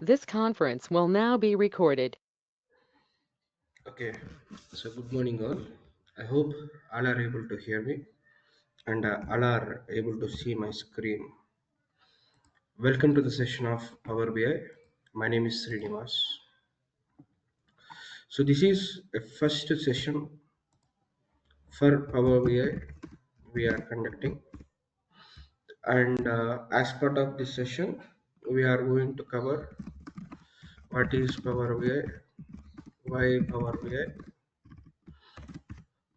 This conference will now be recorded. Okay, so good morning all. I hope all are able to hear me and all are able to see my screen. Welcome to the session of Power BI. My name is Srinivas. So this is a first session for Power BI we are conducting, and as part of this session, we are going to cover what is Power BI, why Power BI,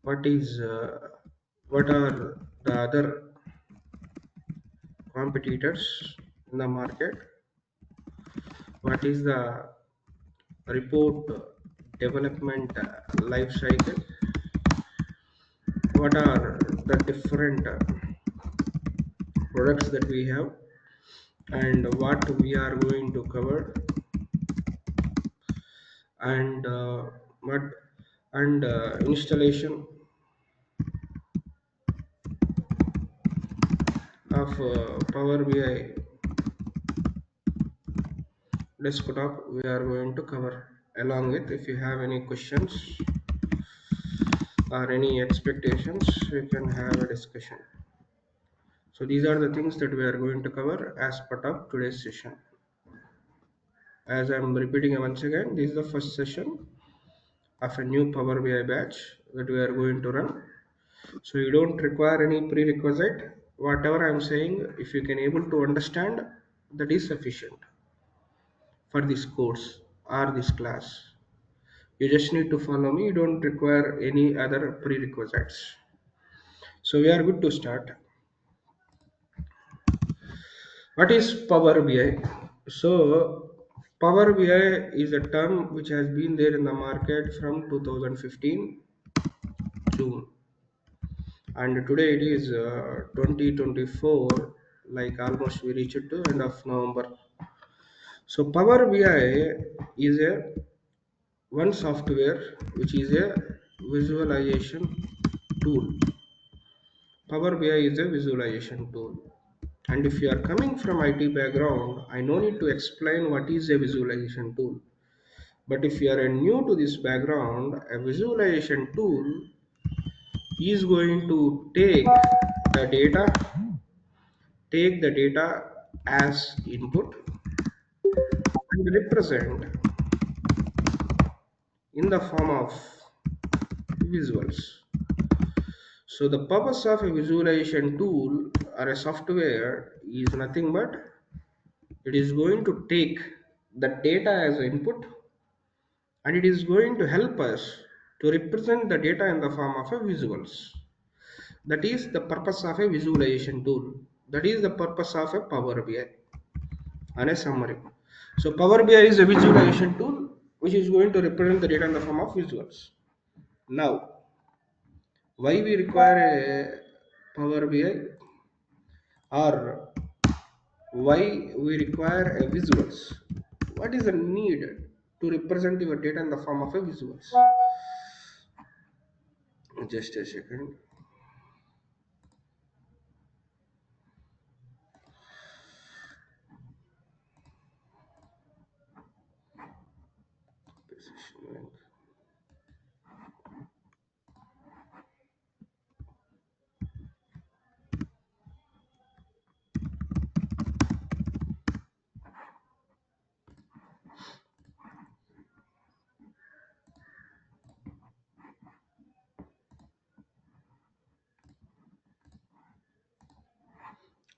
what is what are the other competitors in the market, what is the report development life cycle, what are the different products that we have, and what we are going to cover, and what and installation of Power BI desktop we are going to cover. Along with, if you have any questions or any expectations, we can have a discussion. So these are the things that we are going to cover as part of today's session. As I'm repeating once again, this is the first session of a new Power BI batch that we are going to run. So you don't require any prerequisite. Whatever I'm saying, if you can able to understand, that is sufficient for this course or this class. You just need to follow me. You don't require any other prerequisites. So we are good to start. What is Power BI? So, Power BI is a term which has been there in the market from 2015 June, and today it is 2024. Like almost we reached to end of November. So, Power BI is a one software which is a visualization tool. Power BI is a visualization tool. And if you are coming from IT background, I no need to explain what is a visualization tool. But if you are new to this background, a visualization tool is going to take the data as input and represent in the form of visuals. So the purpose of a visualization tool or a software is nothing but it is going to take the data as input, and it is going to help us to represent the data in the form of a visuals. That is the purpose of a visualization tool. That is the purpose of a Power BI. And a summary, so Power BI is a visualization tool which is going to represent the data in the form of visuals. Now, why we require a Power BI, or why we require a visuals? What is the need to represent your data in the form of a visuals? Just a second.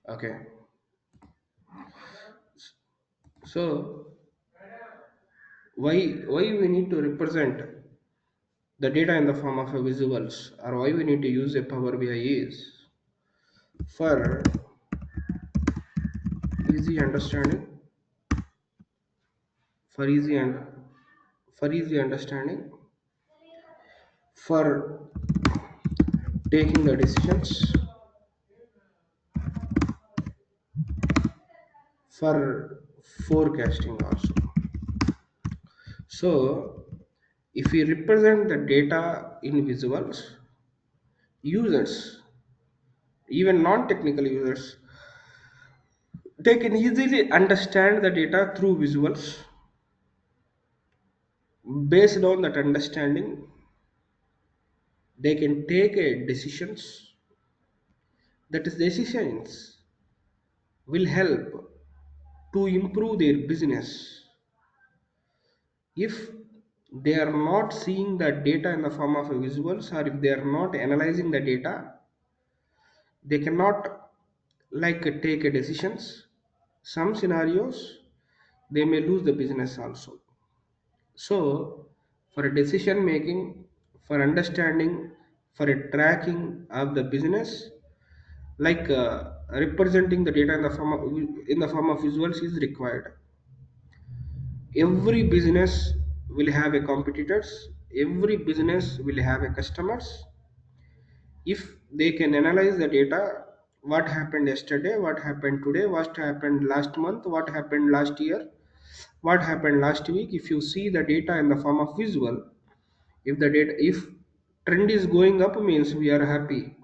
Okay, so why we need to represent the data in the form of a visuals, or why we need to use a Power BI is for easy understanding, for easy and for easy understanding, for taking the decisions, for forecasting also. So if we represent the data in visuals, users, even non-technical users, They can easily understand the data through visuals. Based on that understanding, they can take a decisions. That is, decisions will help to improve their business. If they are not seeing the data in the form of visuals, or if they are not analyzing the data, they cannot take a decisions. Some scenarios they may lose the business also. So for a decision making, for understanding, for a tracking of the business, representing the data in the form of visuals is required. Every business will have a competitors, every business will have a customers. If they can analyze the data, what happened yesterday, what happened today, what happened last month, what happened last year, what happened last week, if you see the data in the form of visual, if trend is going up means we are happy,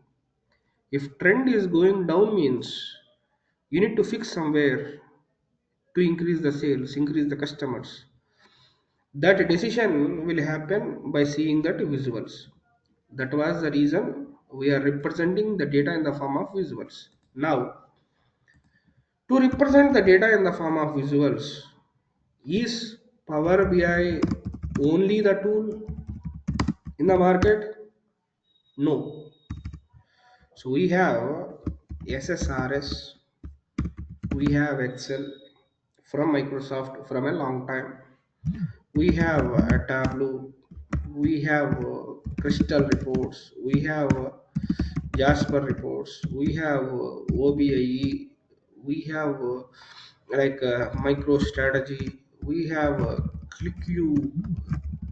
if trend is going down means you need to fix somewhere to increase the sales, increase the customers. That decision will happen by seeing that visuals. That was the reason we are representing the data in the form of visuals. Now, to represent the data in the form of visuals, is Power BI only the tool in the market? No. So we have SSRS, we have Excel from Microsoft from a long time. We have a Tableau, we have Crystal reports, we have Jasper reports, we have OBIE, we have MicroStrategy, we have ClickU,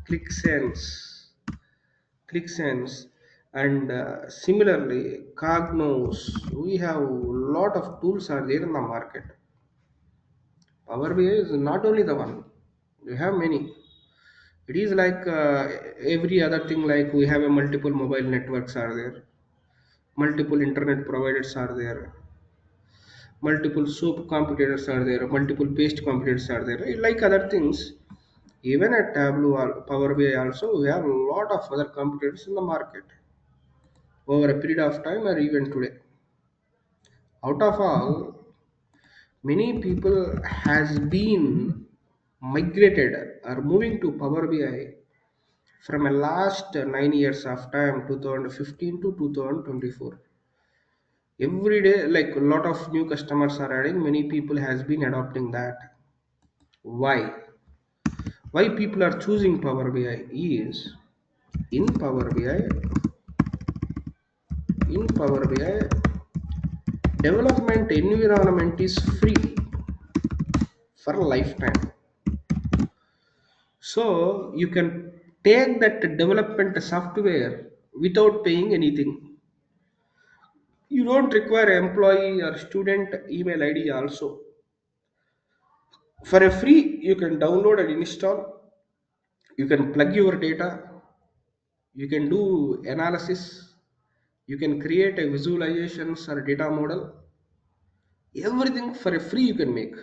ClickSense, ClickSense, and similarly Cognos. We have a lot of tools are there in the market. Power BI is not only the one. We have many. It is like every other thing. Like we have a multiple mobile networks are there, multiple internet providers are there, multiple soap competitors are there, multiple paste competitors are there. Like other things, even at Tableau or Power BI also, we have a lot of other competitors in the market over a period of time or even today. Out of all, many people has been migrated or moving to Power BI from a last 9 years of time 2015 to 2024. Every day, like a lot of new customers are adding, many people has been adopting that. Why people are choosing Power BI is, in power bi in Power BI, development environment is free for lifetime. So you can take that development software without paying anything. You don't require employee or student email ID also. For a free, you can download and install. You can plug your data. You can do analysis. You can create a visualizations or data model. Everything for a free you can make.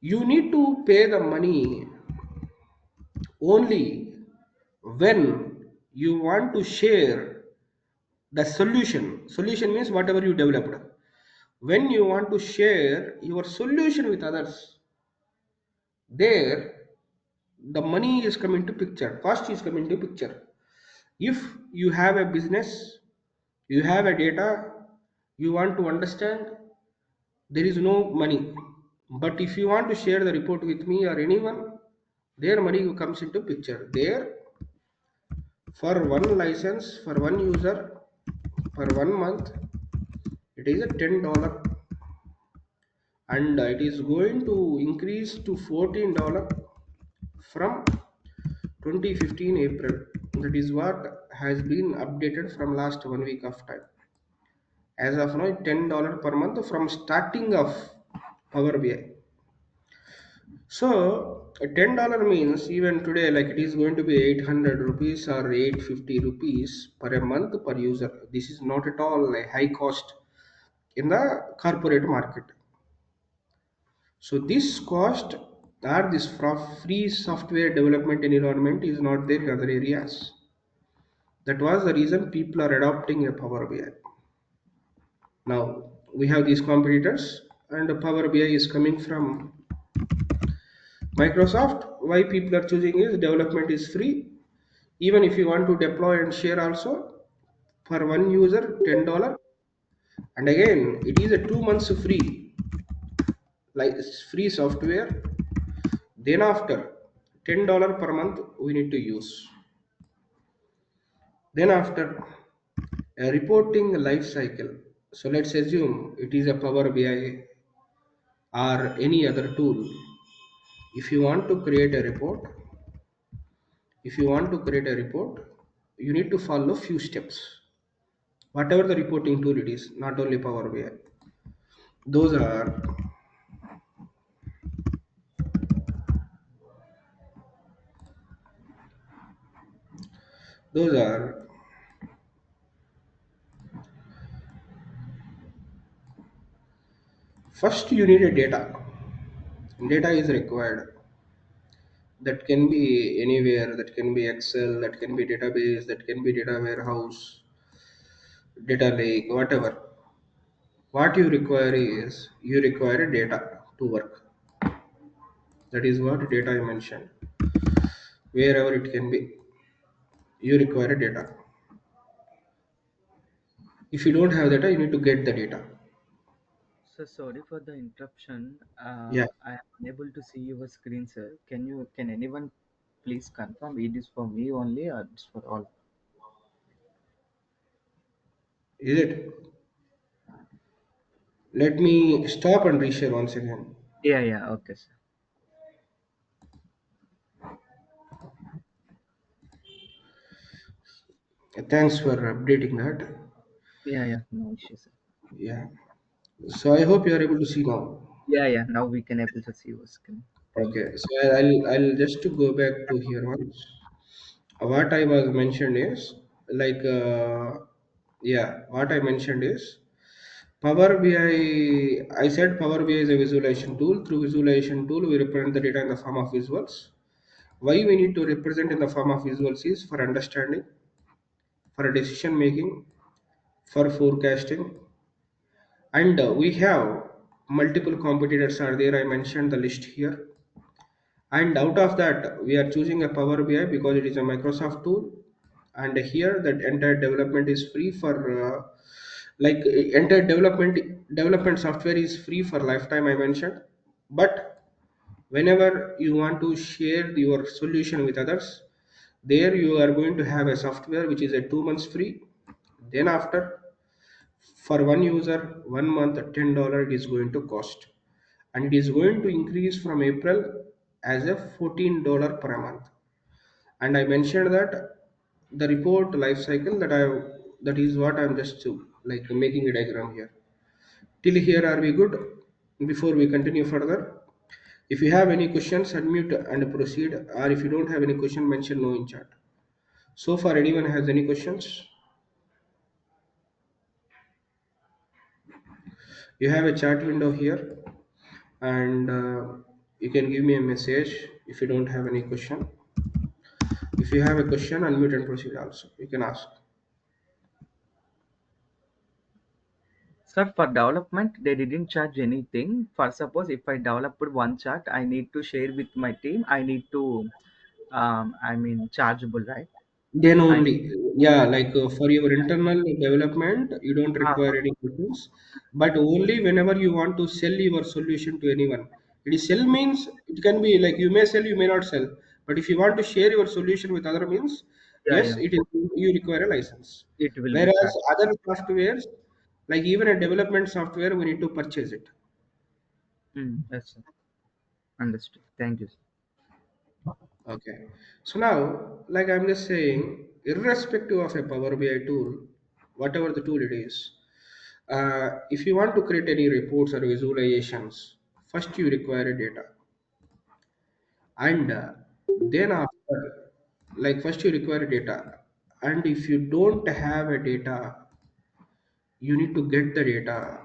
You need to pay the money only when you want to share the solution means whatever you developed. When you want to share your solution with others, there the money is coming to picture, cost is coming to picture. If you have a business, you have a data, you want to understand, there is no money. But if you want to share the report with me or anyone, their money comes into picture. There, for one license, for one user, for 1 month, it is a $10, and it is going to increase to $14 from 2015 April. That is what has been updated from last 1 week of time. As of now, $10 per month from starting of Power BI. So $10 means even today, like it is going to be 800 rupees or 850 rupees per a month per user. This is not at all a high cost. in the corporate market. So this cost or this free software development environment is not there in other areas. That was the reason people are adopting a Power BI. Now we have these competitors, and Power BI is coming from Microsoft. Why people are choosing is development is free. Even if you want to deploy and share also, for one user $10, and again it is a 2 months free, like it's free software. Then after $10 per month we need to use. Then after a reporting life cycle. So let's assume it is a Power BI or any other tool. If you want to create a report, if you want to create a report, you need to follow few steps. Whatever the reporting tool it is, not only Power BI. Those are those are first you need a data. Data is required. That can be anywhere. That can be Excel. That can be database. That can be data warehouse, data lake, whatever. What you require is you require data to work. That is what data I mentioned. Wherever it can be, you require data. If you don't have data, you need to get the data. So sorry for the interruption. Yeah, I am unable to see your screen, sir. Can anyone please confirm it is for me only or it's for all? is it? Let me stop and reshare once again. Yeah, yeah, okay, sir. Thanks for updating that. Yeah, yeah, no issue, sir. Yeah. So I hope you are able to see now. Yeah, yeah. Now we can able to see your screen. Thank you. Okay. So I'll just to go back to here once. What I was mentioned is like yeah. What I mentioned is Power BI. I said Power BI is a visualization tool. Through visualization tool, we represent the data in the form of visuals. Why we need to represent in the form of visuals is for understanding, for decision making, for forecasting, and we have multiple competitors are there. I mentioned the list here, and out of that, we are choosing a Power BI because it is a Microsoft tool, and here that entire development is free for like entire development software is free for lifetime. I mentioned, but whenever you want to share your solution with others, there you are going to have a software which is a 2 months free. Then after, for one user, 1 month $10 it is going to cost, and it is going to increase from April as a $14 per month. And I mentioned that the report life cycle that is what I'm just like making a diagram here. Till here are we good? Before we continue further, if you have any questions, unmute and proceed, or if you don't have any question, mention no in chat. So far, anyone has any questions? You have a chat window here, and you can give me a message if you don't have any question. If you have a question, unmute and proceed also. You can ask. Sir, for development, they didn't charge anything. For suppose if I developed one chart, I need to share with my team. I need to, chargeable, right? Then I only, need. yeah, like for your internal development, you don't require Uh, any questions, but only whenever you want to sell your solution to anyone. It is sell means it can be like you may sell, you may not sell, but if you want to share your solution with other means, yeah, yes, yeah. it is you require a license. It will be Whereas charged. other softwares, like even a development software, we need to purchase it. Yes, sir. Understood. Thank you, sir. Okay. So now, like I'm just saying, irrespective of a Power BI tool, whatever the tool it is, if you want to create any reports or visualizations, first you require a data, and then after, like first you require data, and if you don't have a data, you need to get the data.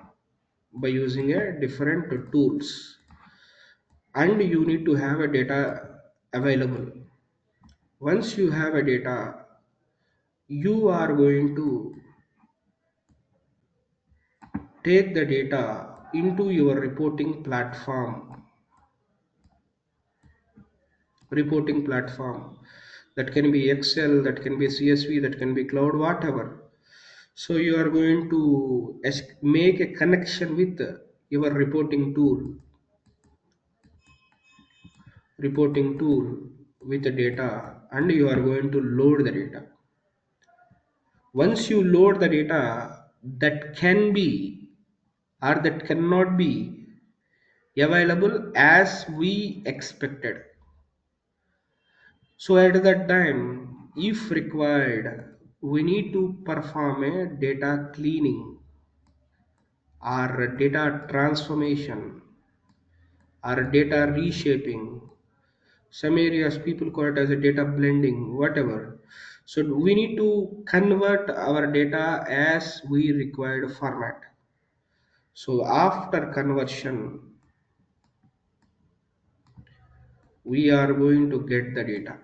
by using a different tools, and you need to have a data available. Once you have a data, you are going to take the data into your reporting platform. That can be Excel, that can be CSV, that can be cloud, whatever. So you are going to make a connection with your reporting tool with the data, and you are going to load the data. Once you load the data, that can be or that cannot be available as we expected. So at that time, if required, we need to perform a data cleaning or data transformation or data reshaping. Some areas people call it as a data blending, whatever. So we need to convert our data as we required format. So after conversion, we are going to get the data.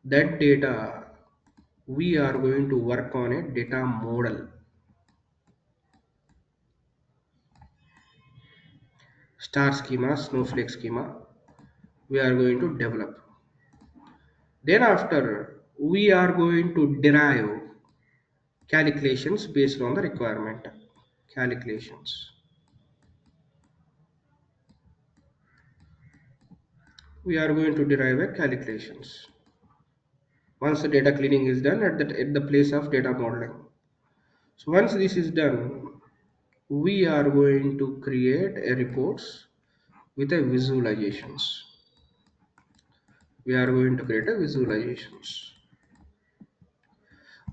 That data, we are going to work on a data model, star schema, snowflake schema. We are going to develop. Then after, we are going to derive calculations based on the requirement. Calculations. We are going to derive a calculations. Once the data cleaning is done at the place of data modeling. So once this is done, we are going to create a reports with a visualizations. We are going to create a visualizations.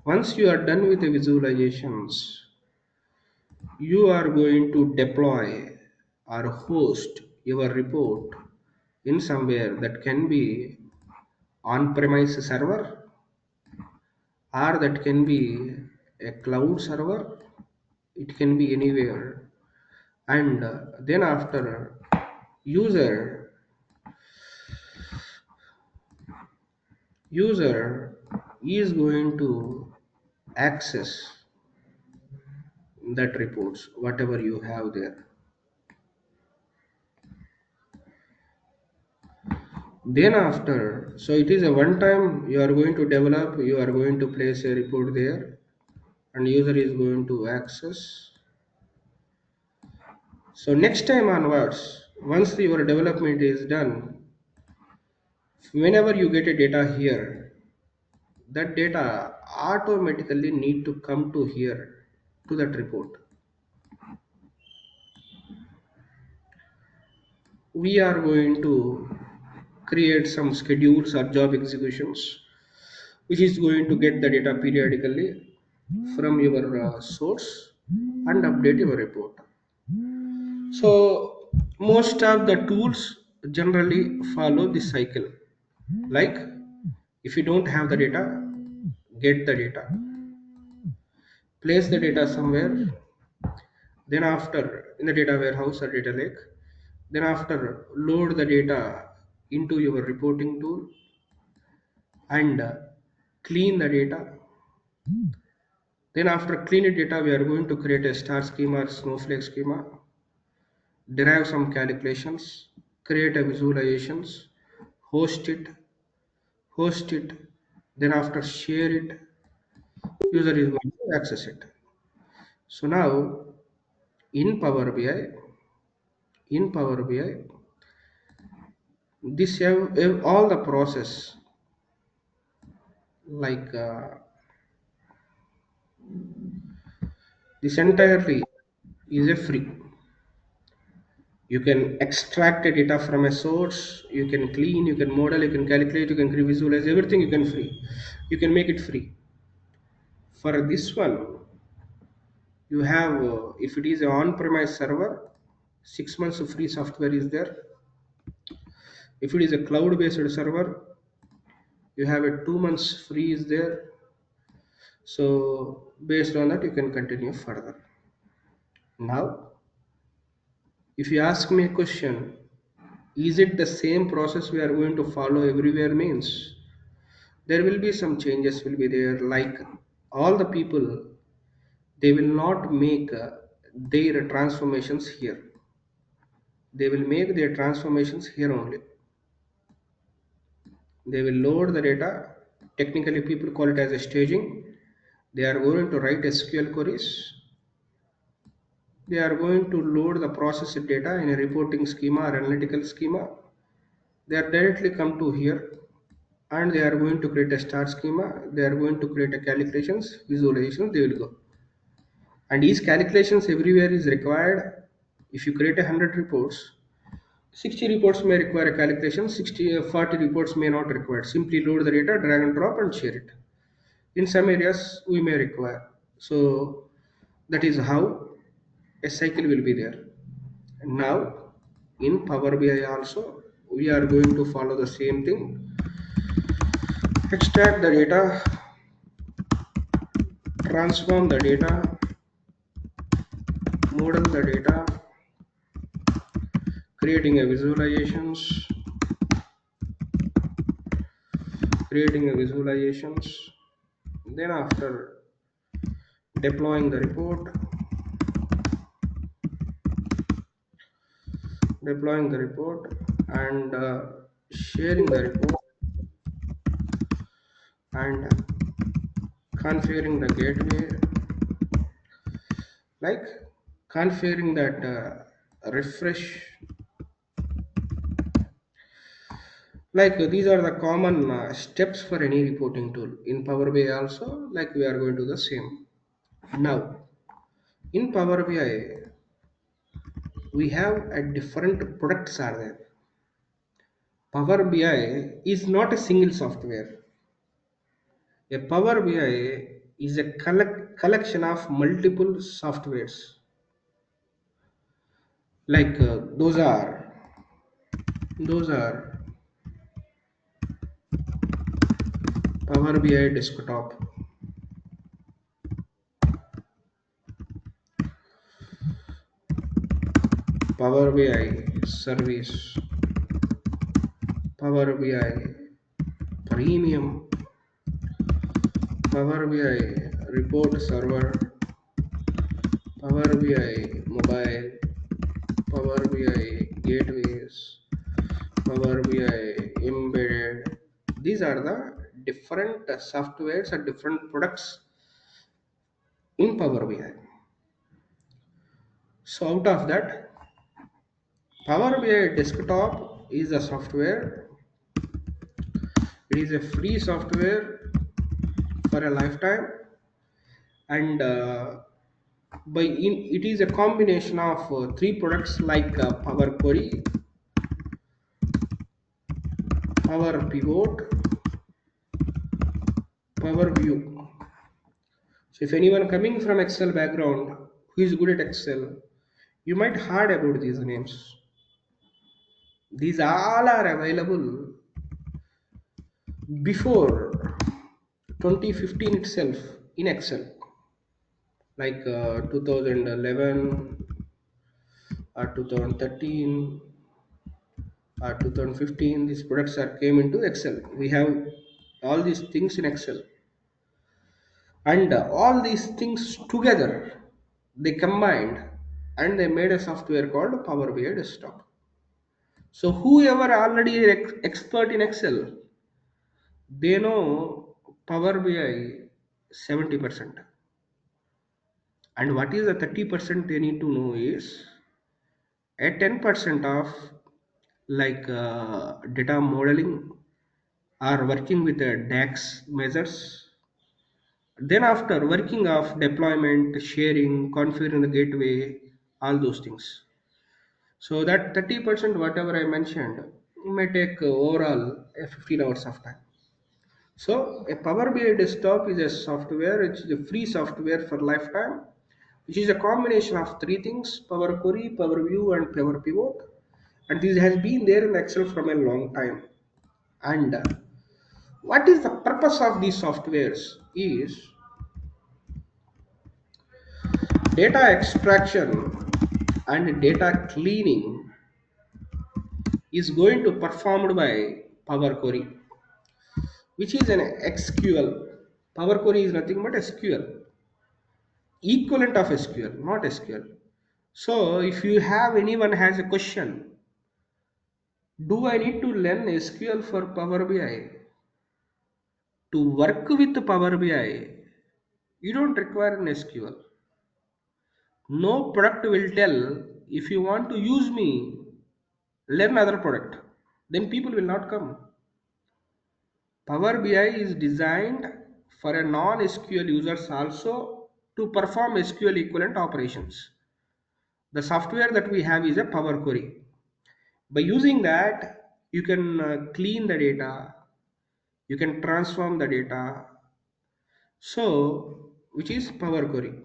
Once you are done with the visualizations, you are going to deploy or host your report in somewhere that can be on-premise server, or that can be a cloud server. It can be anywhere. And then after, user user is going to access that reports whatever you have there. Then after, so it is a one time you are going to develop, you are going to place a report there, and user is going to access. So next time onwards, once your development is done, whenever you get a data here, that data automatically need to come to here, to that report. We are going to create some schedules or job executions, which is going to get the data periodically from your source and update your report. So most of the tools generally follow this cycle. Like, if you don't have the data, get the data, place the data somewhere, then after in the data warehouse or data lake, then after load the data into your reporting tool, and clean the data. Then after clean data, we are going to create a star schema or snowflake schema, derive some calculations, create a visualizations, host it, host it, then after share it, user is going to access it. So now in Power BI, in Power BI, this have all the process, like this entirely is a free. You can extract the data from a source, you can clean, you can model, you can calculate, you can visualize, everything you can free. You can make it free. For this one, you have, if it is an on-premise server, 6 months of free software is there. If it is a cloud-based server, you have a 2 months free is there. So based on that, you can continue further. Now, if you ask me a question, is it the same process we are going to follow everywhere means there will be some changes will be there, like all the people they will not make their transformations here, they will make their transformations here only. They will load the data. Technically people call it as a staging. They are going to write SQL queries. They are going to load the processed data in a reporting schema or analytical schema. They are directly come to here, and they are going to create a star schema. They are going to create a calculations, visualization. They will go, and these calculations everywhere is required. If you create 100 reports, 60 reports may require a calculation, 40 reports may not require. Simply load the data, drag and drop, and share it. In some areas, we may require. So that is how a cycle will be there. Now, in Power BI also, we are going to follow the same thing. Extract the data, transform the data, model the data, creating a visualizations. Then after deploying the report, and sharing the report, and configuring the gateway, like configuring that refresh. Like these are the common steps for any reporting tool in Power BI also. Like we are going to the same. Now in Power BI we have a different products are there. Power BI is not a single software. A Power BI is a collection of multiple softwares. Like those are Power BI desktop, Power BI service, Power BI premium, Power BI report server, Power BI mobile, Power BI gateways, Power BI embedded. These are the different softwares and different products in Power BI. So out of that, Power BI desktop is a software. It is a free software for a lifetime, and it is a combination of three products like Power Query, Power Pivot, Power View. So if anyone coming from Excel background who is good at Excel, you might heard about these names. These all are available before 2015 itself in Excel, like 2011 or 2013 or 2015. These products are came into Excel. We have all these things in Excel, and all these things together they combined and they made a software called Power BI Desktop. So whoever already expert in Excel, they know Power BI 70%. And what is the 30% they need to know is a 10% of like data modeling or working with the DAX measures. Then after working of deployment, sharing, configuring the gateway, all those things. So that 30% whatever I mentioned may take overall 15 hours of time. So a Power BI desktop is a software, it's a free software for lifetime, which is a combination of three things: Power Query, Power View, and Power Pivot. And this has been there in Excel from a long time. And what is the purpose of these softwares is data extraction and data cleaning is going to performed by Power Query, which is an SQL. Power Query is nothing but SQL, equivalent of SQL, not SQL. So if you have anyone has a question, do I need to learn SQL for Power BI? To work with Power BI, you don't require an SQL. No product will tell if you want to use me, learn other product. Then people will not come. Power BI is designed for a non-SQL users also to perform SQL equivalent operations. The software that we have is a Power Query. By using that, you can clean the data, you can transform the data. So, which is Power Query.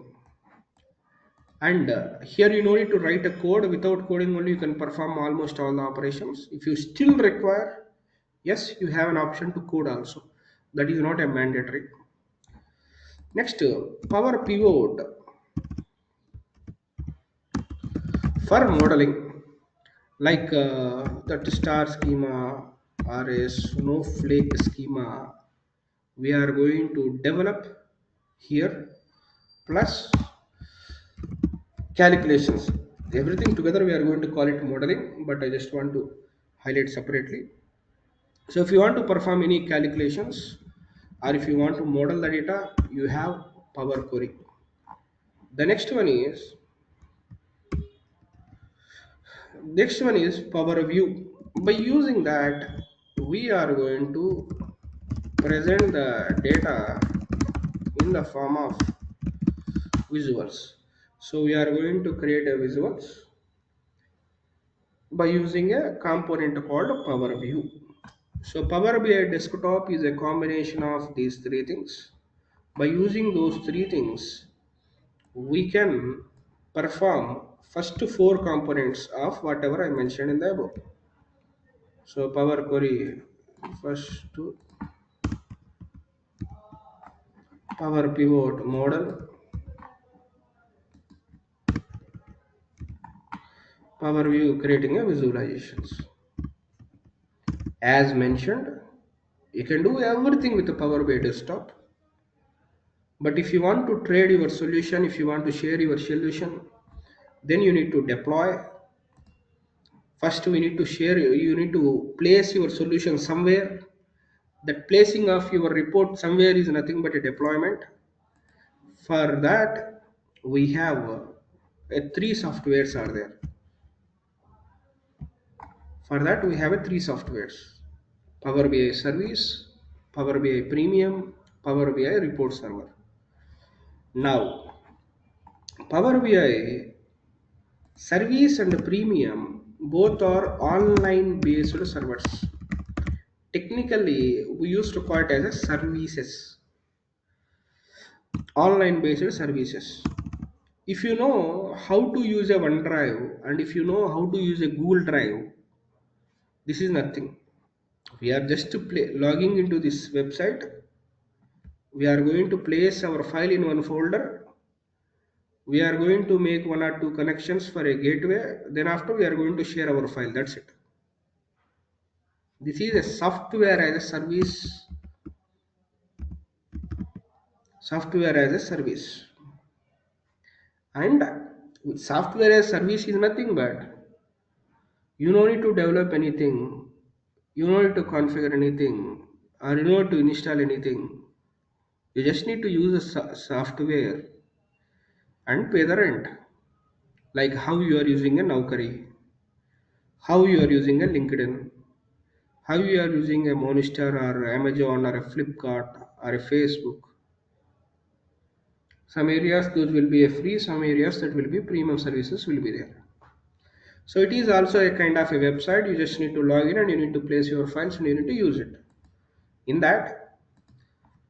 And here you no need to write a code. Without coding only you can perform almost all the operations. If you still require, yes, you have an option to code also. That is not a mandatory. Next, Power Pivot for modeling, like that star schema or a snowflake schema, we are going to develop here, plus calculations. Everything together we are going to call it modeling, but I just want to highlight separately. So if you want to perform any calculations or if you want to model the data, you have Power Query. The next one is Power View. By using that, we are going to present the data in the form of visuals. So we are going to create a visuals by using a component called Power View. So Power BI desktop is a combination of these three things. By using those three things, we can perform first four components of whatever I mentioned in the above. So Power Query, first Power Pivot model, Power View creating a visualizations. As mentioned, you can do everything with the Power BI desktop. But if you want to trade your solution, if you want to share your solution, then you need to deploy. First, we need to share, you need to place your solution somewhere. That placing of your report somewhere is nothing but a deployment. For that, we have three softwares are there. For that, we have three softwares: Power BI Service, Power BI Premium, Power BI Report Server. Now, Power BI Service and Premium both are online based servers. Technically, we used to call it as a services, online based services. If you know how to use a OneDrive and if you know how to use a Google Drive, this is nothing. We are just logging into this website. We are going to place our file in one folder. We are going to make one or two connections for a gateway. Then after we are going to share our file. That's it. This is a software as a service. Software as a service. And software as a service is nothing but you don't need to develop anything. You don't need to configure anything or you don't need to install anything. You just need to use a software and pay the rent. Like how you are using a Naukri, how you are using a LinkedIn, how you are using a Monster or Amazon or a Flipkart or a Facebook. Some areas those will be a free, some areas that will be premium services will be there. So it is also a kind of a website. You just need to log in and you need to place your files and you need to use it. In that,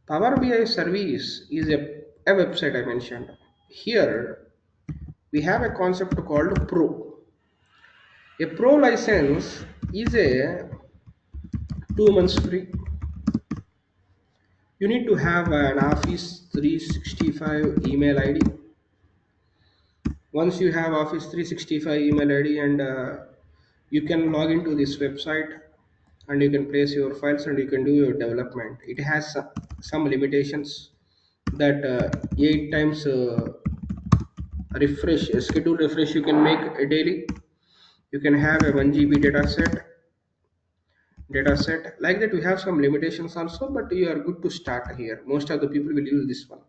Power BI service is a website I mentioned. Here we have a concept called Pro. A Pro license is a 2 months free. You need to have an Office 365 email ID. Once you have Office 365 email ID, and you can log into this website, and you can place your files and you can do your development. It has some limitations that 8 times refresh, schedule refresh you can make a daily. You can have a 1 GB data set like that. We have some limitations also, but you are good to start here. Most of the people will use this one.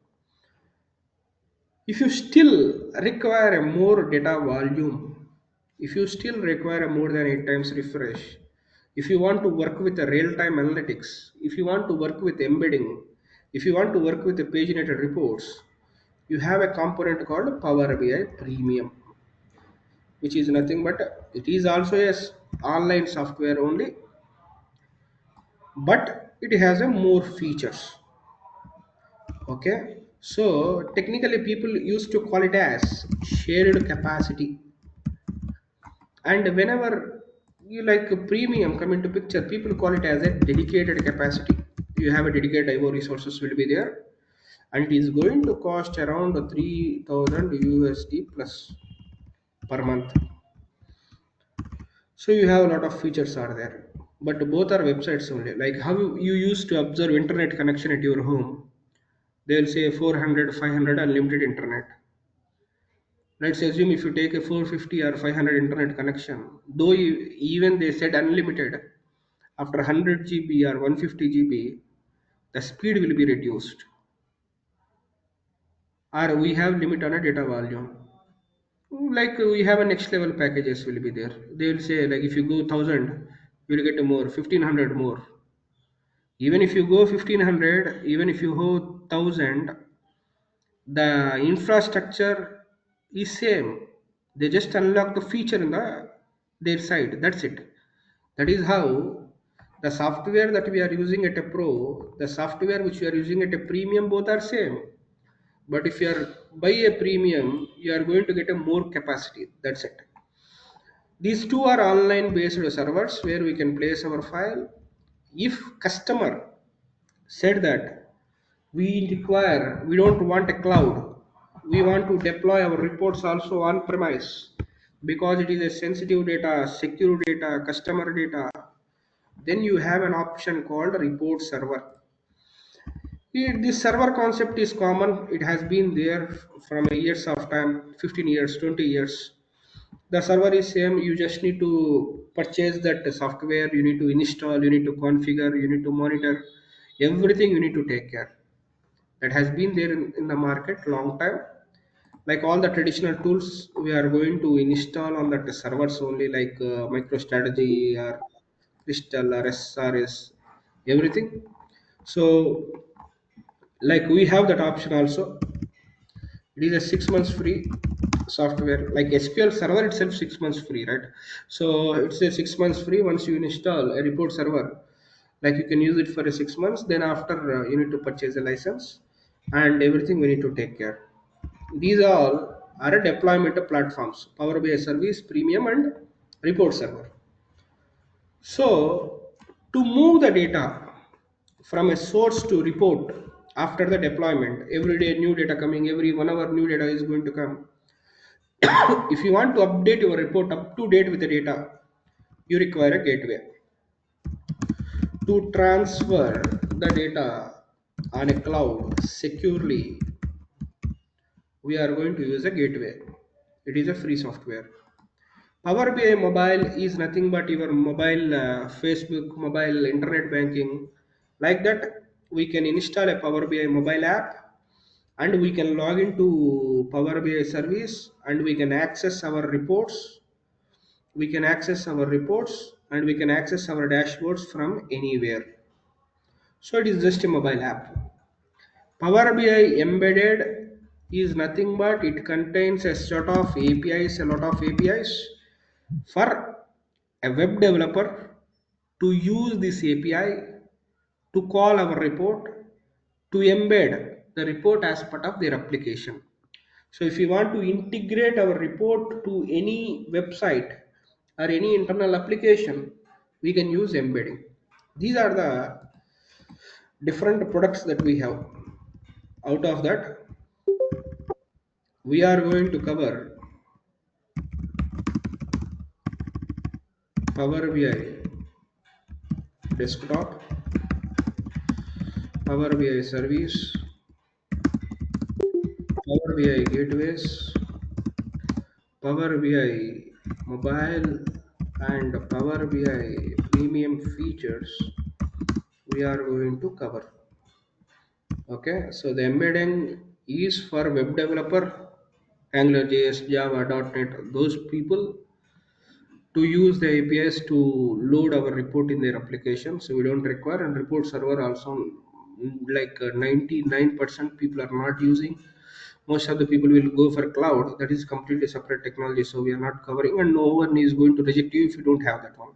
If you still require a more data volume, if you still require a more than 8 times refresh, if you want to work with a real-time analytics, if you want to work with embedding, if you want to work with the paginated reports, you have a component called Power BI Premium, which is nothing but it is also a online software only, but it has a more features. Okay, so technically people used to call it as shared capacity, and whenever you like a premium come into picture, people call it as a dedicated capacity. You have a dedicated IO resources will be there, and it is going to cost around 3000 USD plus per month. So you have a lot of features are there, but both are websites only. Like how you used to observe internet connection at your home, they'll say 400 500 unlimited internet. Let's assume if you take a 450 or 500 internet connection, though even they said unlimited, after 100 GB or 150 GB, the speed will be reduced. Or we have limit on a data volume. Like we have a next level packages will be there. They will say like if you go 1000, you will get a more 1500 more. Even if you go 1500, even if you go 1000, the infrastructure is same. They just unlock the feature in their side, that's it. That is how the software that we are using at a pro, the software which we are using at a premium, both are same. But if you are buy a premium, you are going to get a more capacity, that's it. These two are online based servers where we can place our file. If customer said that we don't want a cloud, we want to deploy our reports also on premise, because it is a sensitive data, secure data, customer data, then you have an option called report server. This server concept is common, it has been there from years of time, 15 years, 20 years. The server is same, you just need to purchase that software, you need to install, you need to configure, you need to monitor, everything you need to take care. That has been there in the market long time. Like all the traditional tools we are going to install on that servers only, like MicroStrategy or Crystal or SRS, everything. So like we have that option also. It is a 6 months free software, like SQL server itself 6 months free, right? So it's a 6 months free. Once you install a report server, like you can use it for a 6 months, then after you need to purchase a license, and everything we need to take care. These all are a deployment of platforms: Power BI service, premium, and report server. So to move the data from a source to report after the deployment, every day new data coming, every 1 hour new data is going to come. If you want to update your report up to date with the data, you require a gateway. To transfer the data on a cloud securely, we are going to use a gateway. It is a free software. Power BI mobile is nothing but your mobile Facebook, mobile internet banking. Like that, we can install a Power BI mobile app, and we can log into Power BI service, and we can access our reports. We can access our reports, and we can access our dashboards from anywhere. So it is just a mobile app. Power BI embedded is nothing but it contains a sort of APIs, a lot of APIs for a web developer to use this API to call our report, to embed the report as part of their application. So if you want to integrate our report to any website or any internal application, we can use embedding. These are the different products that we have. Out of that, we are going to cover Power BI desktop, Power BI service, Power BI gateways, Power BI mobile, and Power BI premium features we are going to cover. Okay, so the embedding is for web developer, Angular JS, Java, .NET, those people to use the APIs to load our report in their application. So we don't require, and report server also, 99% people are not using. Most of the people will go for cloud. That is completely separate technology. So we are not covering, and no one is going to reject you if you don't have that one.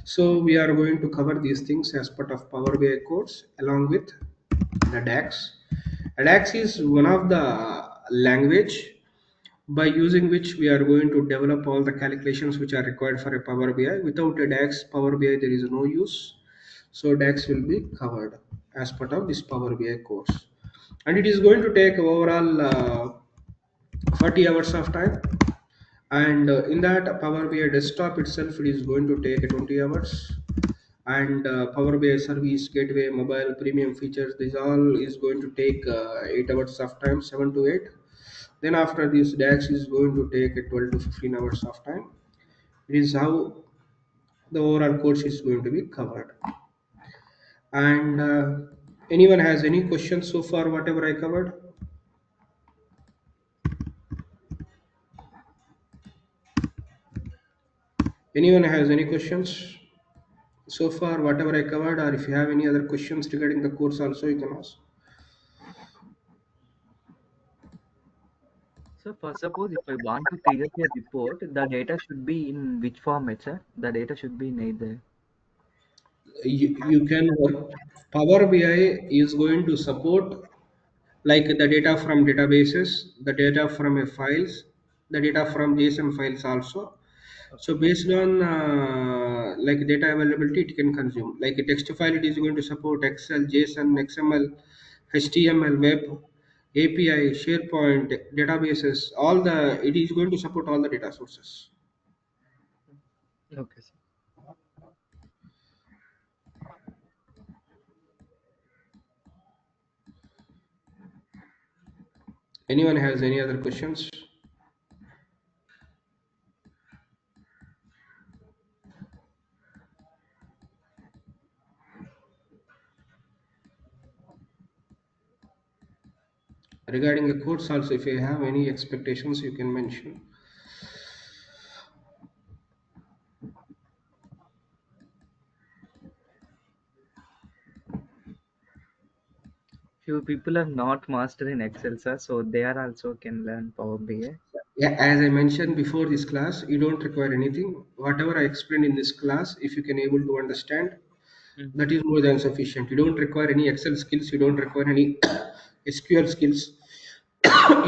So we are going to cover these things as part of Power BI course along with the DAX. DAX is one of the language by using which we are going to develop all the calculations which are required for a Power BI. Without a DAX Power BI, there is no use. So DAX will be covered as part of this Power BI course, and it is going to take overall 40 hours of time. And in that Power BI desktop itself, it is going to take 20 hours. And Power BI service, gateway, mobile, premium features, this all is going to take 8 hours of time, 7 to 8. Then after this, DAX is going to take 12 to 15 hours of time. It is how the overall course is going to be covered. And anyone has any questions so far, whatever I covered? Anyone has any questions so far, whatever I covered? Or if you have any other questions regarding the course, also you can ask. So for suppose if I want to create a report, the data should be in which format, sir? The data should be in either. You can work. Power BI is going to support like the data from databases, the data from a files, the data from JSON files also. So based on like data availability, it can consume. Like a text file, it is going to support Excel, JSON, XML, HTML, web, API, SharePoint, databases. All the it is going to support all the data sources. Okay, sir. Anyone has any other questions regarding the course? Also, if you have any expectations, you can mention. Few people are not master in Excel, sir, so they are also can learn Power BI. Yeah, as I mentioned before this class, you don't require anything. Whatever I explained in this class, if you can able to understand, Mm. that is more than sufficient. You don't require any Excel skills. You don't require any SQL skills.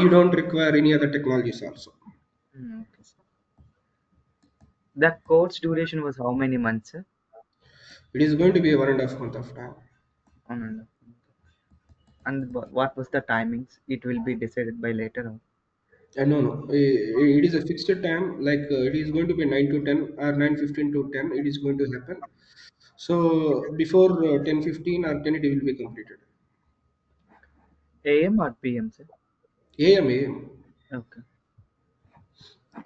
You don't require any other technologies also. Okay, sir. The course duration was how many months, sir? It is going to be a 1.5 month of time. On and off. And what was the timings? It will be decided by later on. No, no, it is a fixed time. Like it is going to be 9 to 10 or 9:15 to 10. It is going to happen. So before 10:15 or 10, it will be completed. AM or PM, sir? AM, AM. Okay.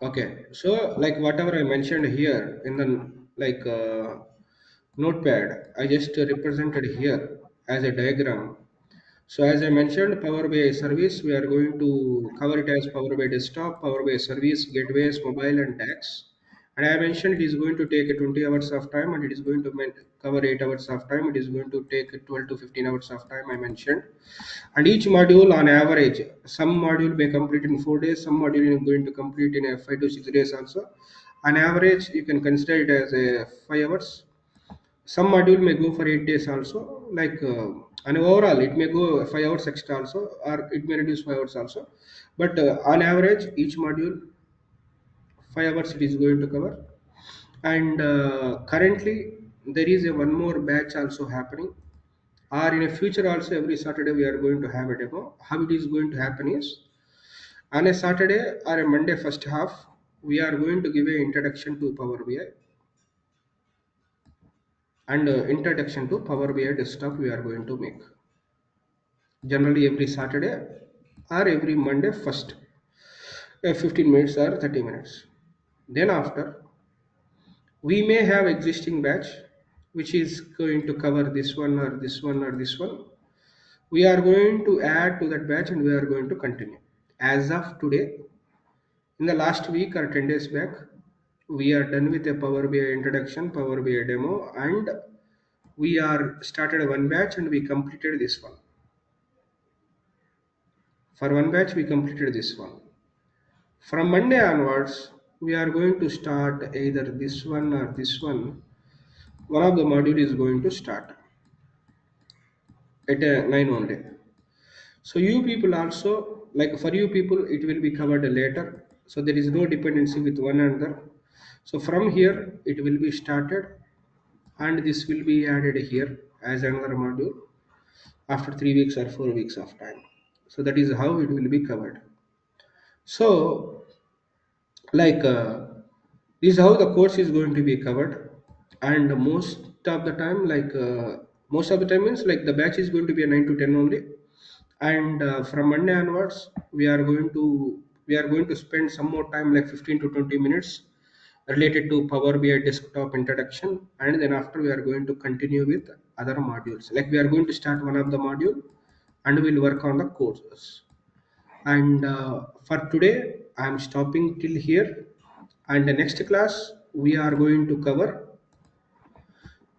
Okay, so like whatever I mentioned here in the like notepad, I just represented here as a diagram. So as I mentioned, Power BI service, we are going to cover it as Power BI desktop, Power BI service, gateways, mobile, and tax. And I mentioned it is going to take 20 hours of time, and it is going to cover 8 hours of time. It is going to take 12 to 15 hours of time. I mentioned, and each module on average, some module may complete in 4 days, some module is going to complete in a 5 to 6 days also. On average, you can consider it as a 5 hours. Some module may go for 8 days also, like and overall it may go 5 hours extra also, or it may reduce 5 hours also. But on average, each module 5 hours it is going to cover. And currently there is a one more batch also happening, or in a future also every Saturday we are going to have a demo. How it is going to happen is, on a Saturday or a Monday first half, we are going to give a introduction to Power BI. and introduction to Power BI desktop we are going to make. Generally every Saturday or every Monday first, 15 minutes or 30 minutes. Then after, we may have existing batch which is going to cover this one or this one or this one. We are going to add to that batch and we are going to continue. As of today, in the last week or 10 days back, we are done with a Power BI introduction, Power BI demo, and we are started one batch and we completed this one. For one batch, we completed this one. From Monday onwards, we are going to start either this one or this one. One of the module is going to start at 9 only. So you people also, like for you people, it will be covered later. So there is no dependency with one another. So from here, it will be started and this will be added here as another module after 3 weeks or 4 weeks of time. So that is how it will be covered. So like this is how the course is going to be covered, and most of the time means like the batch is going to be a 9 to 10 only, and from Monday onwards we are going to spend some more time like 15 to 20 minutes related to Power BI desktop introduction, and then after we are going to continue with other modules. Like we are going to start one of the module and we'll work on the courses. And for today I am stopping till here, and the next class we are going to cover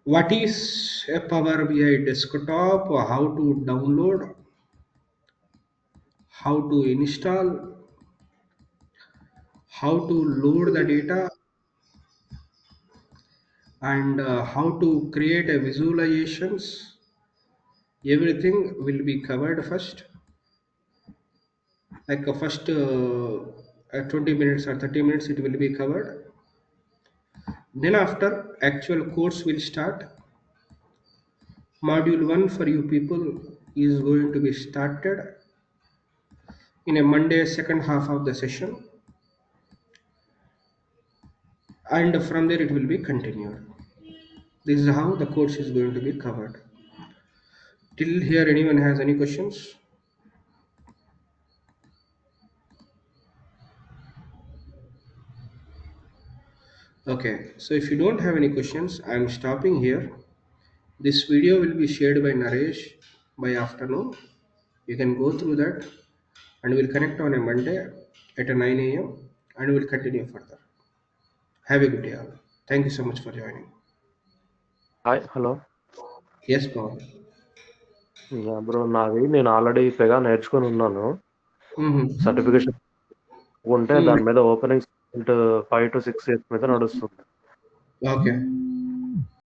what is a Power BI desktop, how to download, how to install, how to load the data, and how to create a visualizations. Everything will be covered first, like first 20 minutes or 30 minutes it will be covered. Then after, actual course will start. Module 1 for you people is going to be started in a Monday second half of the session, and from there it will be continued. This is how the course is going to be covered. Till here anyone has any questions? Okay, so if you don't have any questions, I am stopping here. This video will be shared by Naresh by afternoon. You can go through that and we'll connect on a Monday at 9 a.m. and we'll continue further. Have a good day all. Thank you so much for joining. Hi hello Yes, Paul. Bro నాది నేను already Pega నేర్చుకొని ఉన్నాను Mm-hmm. Certification ఉంటే దాని మీద opening 5 to 6 years మీద నడుస్తుంది Okay.